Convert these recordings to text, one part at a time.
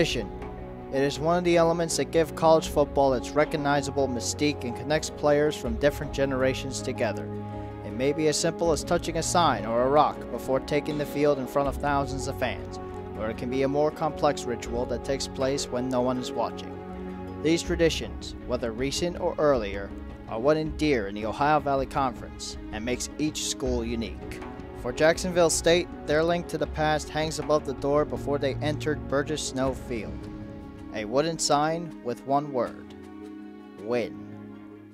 Tradition. It is one of the elements that give college football its recognizable mystique and connects players from different generations together. It may be as simple as touching a sign or a rock before taking the field in front of thousands of fans, or it can be a more complex ritual that takes place when no one is watching. These traditions, whether recent or earlier, are what endear in the Ohio Valley Conference and makes each school unique. For Jacksonville State, their link to the past hangs above the door before they entered Burgess Snow Field. A wooden sign with one word: win.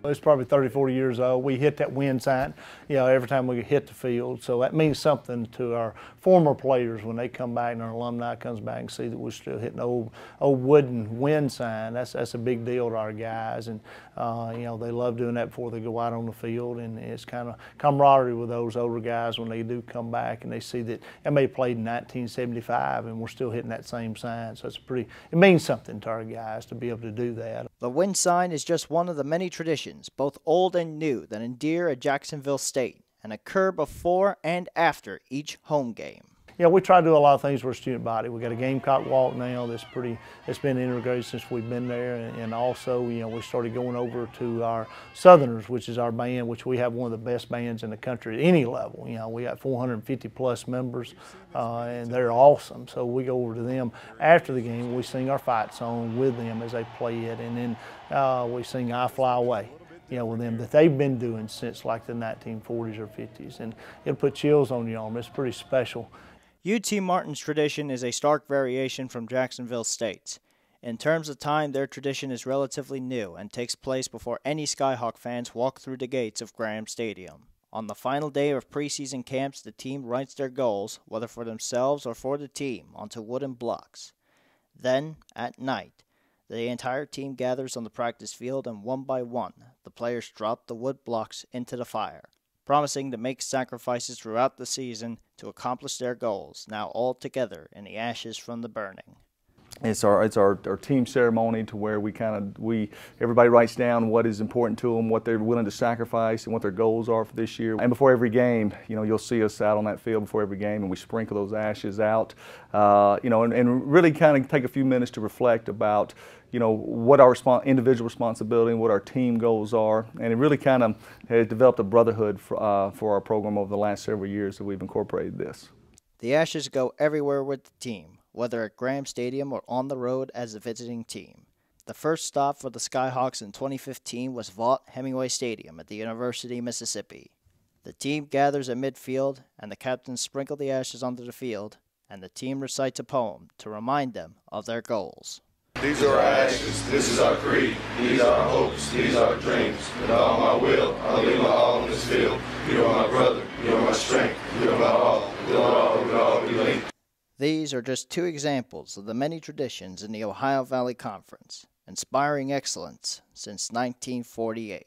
It's probably 30, 40 years old. We hit that win sign, every time we hit the field. So that means something to our former players when they come back and our alumni comes back and see that we're still hitting the old wooden win sign. That's a big deal to our guys, and they love doing that before they go out on the field. And it's kind of camaraderie with those older guys when they do come back and they see that they played in 1975 and we're still hitting that same sign. So it means something to our guys to be able to do that. The win sign is just one of the many traditions, both old and new, that endear at Jacksonville State and occur before and after each home game. We try to do a lot of things for our student body. We got a Gamecock walk now that's been integrated since we've been there, and also we started going over to our Southerners, which is our band, which we have one of the best bands in the country at any level. We got 450 plus members, and they're awesome. So we go over to them after the game. We sing our fight song with them as they play it, and then we sing "I Fly Away." With them that they've been doing since like the 1940s or 50s, and it'll put chills on your arm. It's pretty special. UT Martin's tradition is a stark variation from Jacksonville State's. In terms of time, their tradition is relatively new and takes place before any Skyhawk fans walk through the gates of Graham Stadium. On the final day of preseason camps, the team writes their goals, whether for themselves or for the team, onto wooden blocks. Then, at night, the entire team gathers on the practice field, and one by one, the players drop the wood blocks into the fire, promising to make sacrifices throughout the season to accomplish their goals, now all together in the ashes from the burning. It's our team ceremony to where everybody writes down what is important to them, what they're willing to sacrifice, and what their goals are for this year. And before every game, you'll see us out on that field before every game, and we sprinkle those ashes out, and really kind of take a few minutes to reflect about what our individual responsibility and what our team goals are. And it really kind of has developed a brotherhood for our program over the last several years that we've incorporated this. The ashes go everywhere with the team, whether at Graham Stadium or on the road as a visiting team. The first stop for the Skyhawks in 2015 was Vaught Hemingway Stadium at the University of Mississippi. The team gathers at midfield, and the captains sprinkle the ashes onto the field, and the team recites a poem to remind them of their goals. These are our ashes, this is our creed, these are our hopes, these are our dreams. With all my will, I'll leave my all in this field. You are my brother, you are my strength, you are my all, we'll all be linked. These are just two examples of the many traditions in the Ohio Valley Conference, inspiring excellence since 1948.